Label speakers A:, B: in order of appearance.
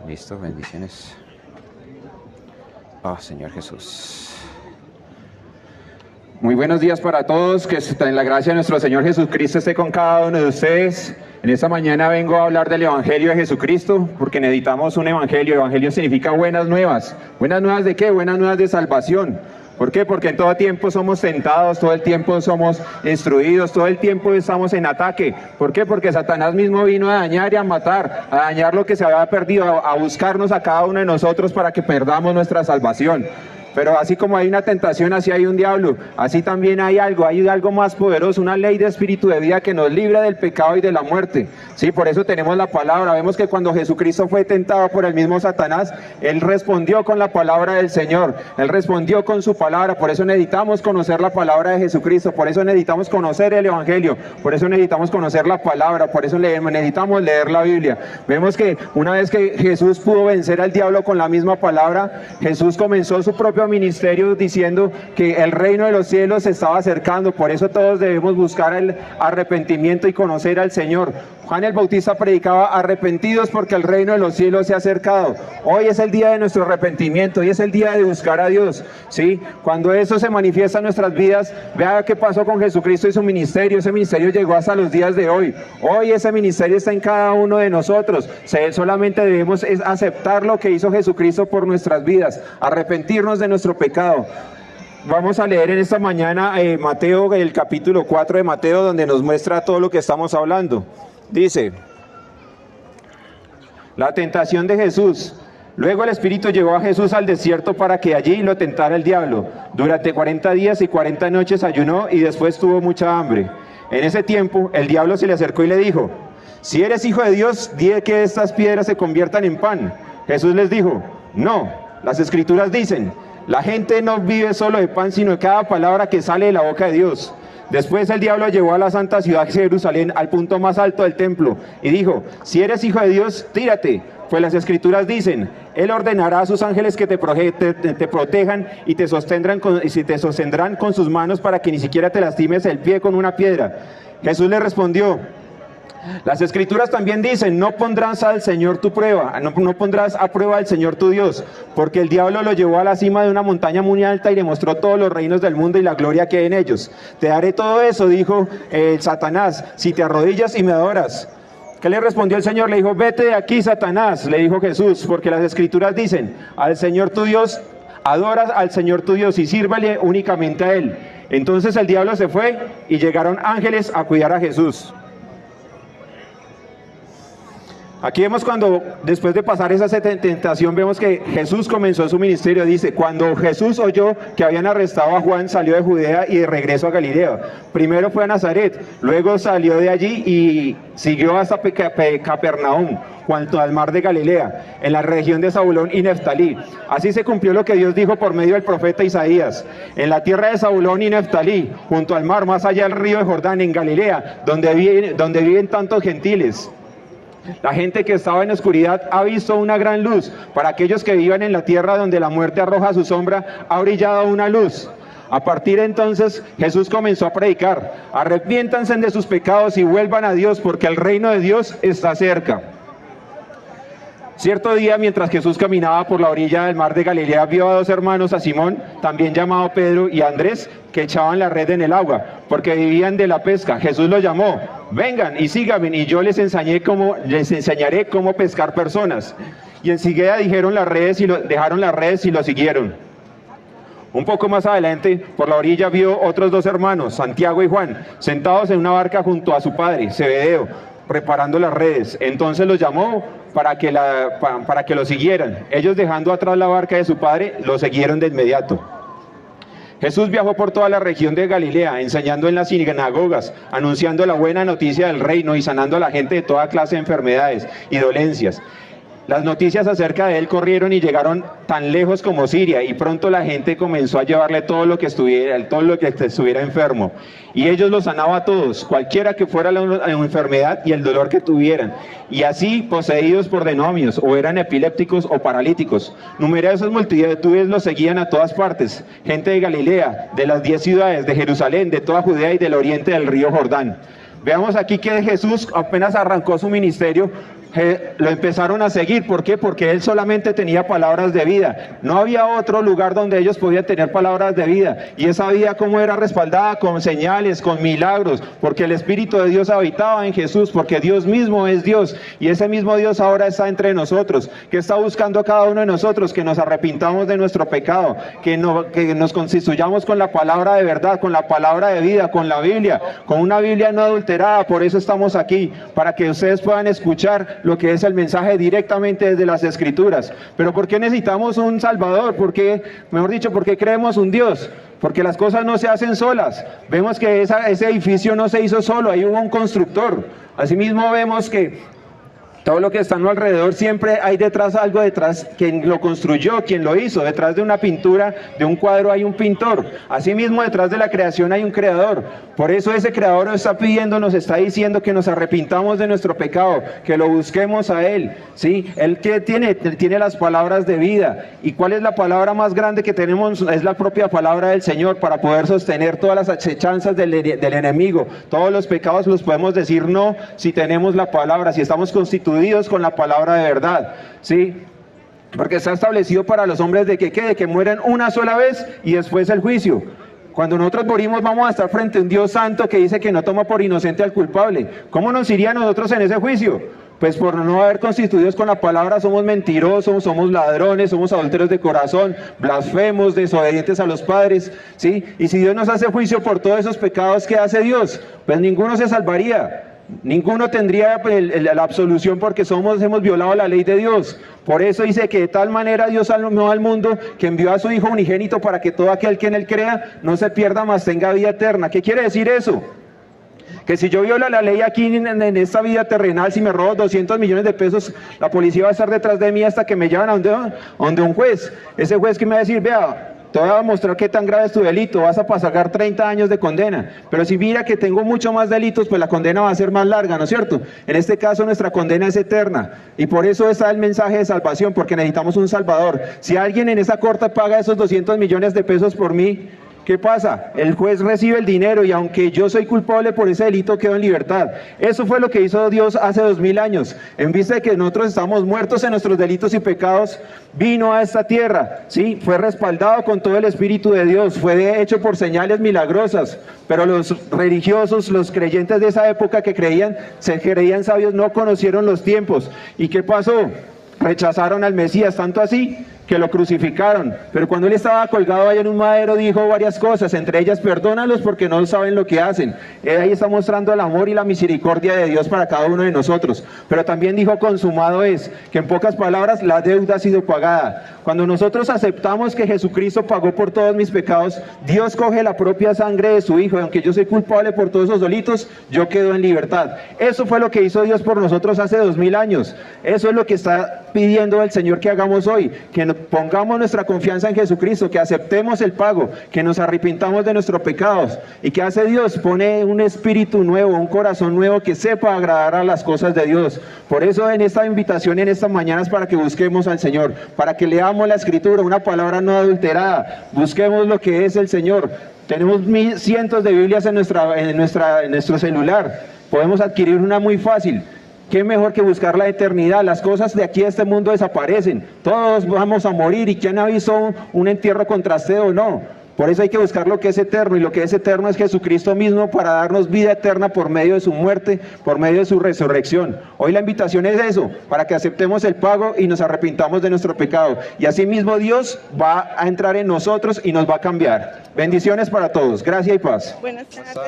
A: Listo, bendiciones. Señor Jesús. Muy buenos días para todos, que en la gracia de nuestro Señor Jesucristo esté con cada uno de ustedes. En esta mañana vengo a hablar del Evangelio de Jesucristo, porque necesitamos un Evangelio. Evangelio significa buenas nuevas. ¿Buenas nuevas de qué? Buenas nuevas de salvación. ¿Por qué? Porque en todo tiempo somos tentados, todo el tiempo somos instruidos, todo el tiempo estamos en ataque. ¿Por qué? Porque Satanás mismo vino a dañar y a matar, a dañar lo que se había perdido, a buscarnos a cada uno de nosotros para que perdamos nuestra salvación. Pero así como hay una tentación, así hay un diablo, así también hay algo más poderoso, una ley de espíritu de vida que nos libra del pecado y de la muerte. Sí, por eso tenemos la palabra. Vemos que cuando Jesucristo fue tentado por el mismo Satanás, Él respondió con la palabra del Señor, Él respondió con su palabra. Por eso necesitamos conocer la palabra de Jesucristo, por eso necesitamos conocer el Evangelio, por eso necesitamos conocer la palabra, por eso necesitamos leer la Biblia. Vemos que una vez que Jesús pudo vencer al diablo con la misma palabra, Jesús comenzó su propio ministerio diciendo que el reino de los cielos se estaba acercando. Por eso todos debemos buscar el arrepentimiento y conocer al Señor. Juan el Bautista predicaba: arrepentidos porque el reino de los cielos se ha acercado. Hoy es el día de nuestro arrepentimiento, hoy es el día de buscar a Dios, ¿sí? Cuando eso se manifiesta en nuestras vidas, vea qué pasó con Jesucristo y su ministerio. Ese ministerio llegó hasta los días de hoy. Hoy ese ministerio está en cada uno de nosotros. Solamente debemos aceptar lo que hizo Jesucristo por nuestras vidas, arrepentirnos de nuestro pecado. Vamos a leer en esta mañana Mateo, el capítulo 4 de Mateo, donde nos muestra todo lo que estamos hablando. Dice: la tentación de Jesús. Luego el Espíritu llevó a Jesús al desierto para que allí lo tentara el diablo. Durante 40 días y 40 noches ayunó y después tuvo mucha hambre. En ese tiempo el diablo se le acercó y le dijo: si eres hijo de Dios, di que estas piedras se conviertan en pan. Jesús les dijo: no, las Escrituras dicen: la gente no vive solo de pan, sino de cada palabra que sale de la boca de Dios. Después el diablo llevó a la santa ciudad de Jerusalén al punto más alto del templo y dijo: si eres hijo de Dios, tírate, pues las Escrituras dicen: Él ordenará a sus ángeles que te protejan y te sostendrán con sus manos para que ni siquiera te lastimes el pie con una piedra. Jesús le respondió: las Escrituras también dicen: no pondrás al Señor tu prueba, no pondrás a prueba al Señor tu Dios, porque el diablo lo llevó a la cima de una montaña muy alta y le mostró todos los reinos del mundo y la gloria que hay en ellos. Te daré todo eso, dijo Satanás, si te arrodillas y me adoras. ¿Qué le respondió el Señor? Le dijo: vete de aquí, Satanás, le dijo Jesús, porque las Escrituras dicen: al Señor tu Dios, adoras al Señor tu Dios y sírvale únicamente a Él. Entonces el diablo se fue y llegaron ángeles a cuidar a Jesús. Aquí vemos cuando, después de pasar esa tentación, vemos que Jesús comenzó su ministerio. Dice: cuando Jesús oyó que habían arrestado a Juan, salió de Judea y de regreso a Galilea. Primero fue a Nazaret, luego salió de allí y siguió hasta Capernaum, junto al mar de Galilea, en la región de Zabulón y Neftalí. Así se cumplió lo que Dios dijo por medio del profeta Isaías: en la tierra de Zabulón y Neftalí, junto al mar, más allá del río de Jordán, en Galilea, donde viven tantos gentiles. La gente que estaba en oscuridad ha visto una gran luz. Para aquellos que vivan en la tierra donde la muerte arroja su sombra, ha brillado una luz. A partir de entonces Jesús comenzó a predicar: arrepiéntanse de sus pecados y vuelvan a Dios, porque el reino de Dios está cerca. Cierto día, mientras Jesús caminaba por la orilla del mar de Galilea, vio a dos hermanos, a Simón, también llamado Pedro, y a Andrés, que echaban la red en el agua, porque vivían de la pesca. Jesús los llamó: vengan y síganme, y yo les enseñaré cómo pescar personas. Y enseguida dejaron las redes y lo siguieron. Un poco más adelante, por la orilla, vio otros dos hermanos, Santiago y Juan, sentados en una barca junto a su padre, Zebedeo, preparando las redes. Entonces los llamó para que lo siguieran. Ellos, dejando atrás la barca de su padre, lo siguieron de inmediato. Jesús viajó por toda la región de Galilea, enseñando en las sinagogas, anunciando la buena noticia del reino y sanando a la gente de toda clase de enfermedades y dolencias. Las noticias acerca de él corrieron y llegaron tan lejos como Siria, y pronto la gente comenzó a llevarle todo lo que estuviera enfermo. Y ellos los sanaba a todos, cualquiera que fuera la enfermedad y el dolor que tuvieran. Y así, poseídos por demonios, o eran epilépticos o paralíticos. Numerosas multitudes los seguían a todas partes. Gente de Galilea, de las 10 ciudades, de Jerusalén, de toda Judea y del oriente del río Jordán. Veamos aquí que Jesús apenas arrancó su ministerio, lo empezaron a seguir. ¿Por qué? Porque él solamente tenía palabras de vida. No había otro lugar donde ellos podían tener palabras de vida. Y esa vida, ¿cómo era respaldada? Con señales, con milagros, porque el Espíritu de Dios habitaba en Jesús, porque Dios mismo es Dios, y ese mismo Dios ahora está entre nosotros, que está buscando a cada uno de nosotros, que nos arrepintamos de nuestro pecado, que nos constituyamos con la palabra de verdad, con la palabra de vida, con la Biblia, con una Biblia no adulterada. Por eso estamos aquí, para que ustedes puedan escuchar lo que es el mensaje directamente desde las Escrituras. Pero ¿por qué necesitamos un Salvador? ¿Por qué, mejor dicho, por qué creemos un Dios? Porque las cosas no se hacen solas. Vemos que ese edificio no se hizo solo, ahí hubo un constructor. Asimismo vemos que todo lo que está a nuestro alrededor, siempre hay detrás algo detrás, quien lo construyó, quien lo hizo. Detrás de una pintura, de un cuadro, hay un pintor. Asimismo, detrás de la creación hay un creador. Por eso ese creador nos está pidiendo, nos está diciendo que nos arrepintamos de nuestro pecado, que lo busquemos a Él, ¿sí? Él que tiene las palabras de vida. ¿Y cuál es la palabra más grande que tenemos? Es la propia palabra del Señor, para poder sostener todas las acechanzas del enemigo. Todos los pecados los podemos decir no si tenemos la palabra, si estamos constituidos con la palabra de verdad, ¿sí? Porque está establecido para los hombres de que mueran una sola vez y después el juicio. Cuando nosotros morimos vamos a estar frente a un Dios santo que dice que no toma por inocente al culpable. ¿Cómo nos iría a nosotros en ese juicio? Pues por no haber constituidos con la palabra somos mentirosos, somos ladrones, somos adúlteros de corazón, blasfemos, desobedientes a los padres, ¿sí? Y si Dios nos hace juicio por todos esos pecados, ¿qué hace Dios? Pues ninguno se salvaría. Ninguno tendría la absolución, porque hemos violado la ley de Dios. Por eso dice que de tal manera Dios amó al mundo que envió a su Hijo unigénito, para que todo aquel que en Él crea no se pierda, mas tenga vida eterna. ¿Qué quiere decir eso? Que si yo violo la ley aquí en esta vida terrenal, si me robo 200 millones de pesos, la policía va a estar detrás de mí hasta que me llevan a donde un juez. Ese juez que me va a decir, vea, te voy a mostrar qué tan grave es tu delito, vas a pagar 30 años de condena. Pero si mira que tengo mucho más delitos, pues la condena va a ser más larga, ¿no es cierto? En este caso nuestra condena es eterna, y por eso está el mensaje de salvación, porque necesitamos un Salvador. Si alguien en esa corte paga esos 200 millones de pesos por mí, ¿qué pasa? El juez recibe el dinero, y aunque yo soy culpable por ese delito, quedo en libertad. Eso fue lo que hizo Dios hace 2000 años. En vista de que nosotros estamos muertos en nuestros delitos y pecados, vino a esta tierra, ¿sí? Fue respaldado con todo el Espíritu de Dios, fue hecho por señales milagrosas. Pero los religiosos, los creyentes de esa época que se creían sabios, no conocieron los tiempos. ¿Y qué pasó? Rechazaron al Mesías, tanto así que lo crucificaron. Pero cuando él estaba colgado allá en un madero, dijo varias cosas, entre ellas, perdónalos porque no saben lo que hacen. Él ahí está mostrando el amor y la misericordia de Dios para cada uno de nosotros. Pero también dijo, consumado es, que en pocas palabras, la deuda ha sido pagada. Cuando nosotros aceptamos que Jesucristo pagó por todos mis pecados, Dios coge la propia sangre de su Hijo, y aunque yo soy culpable por todos esos delitos, yo quedo en libertad. Eso fue lo que hizo Dios por nosotros hace 2000 años. Eso es lo que está pidiendo el Señor que hagamos hoy, que pongamos nuestra confianza en Jesucristo, que aceptemos el pago, que nos arrepintamos de nuestros pecados. ¿Y qué hace Dios? Pone un espíritu nuevo, un corazón nuevo que sepa agradar a las cosas de Dios. Por eso en esta invitación, en estas mañanas, para que busquemos al Señor, para que leamos la Escritura, una palabra no adulterada, busquemos lo que es el Señor. Tenemos cientos de Biblias en nuestro celular, podemos adquirir una muy fácil. ¿Qué mejor que buscar la eternidad? Las cosas de aquí, de este mundo, desaparecen. Todos vamos a morir, y ¿quién ha visto un entierro con trasteo? No. Por eso hay que buscar lo que es eterno, y lo que es eterno es Jesucristo mismo, para darnos vida eterna por medio de su muerte, por medio de su resurrección. Hoy la invitación es eso, para que aceptemos el pago y nos arrepintamos de nuestro pecado. Y así mismo Dios va a entrar en nosotros y nos va a cambiar. Bendiciones para todos. Gracia y paz.
B: Buenas tardes.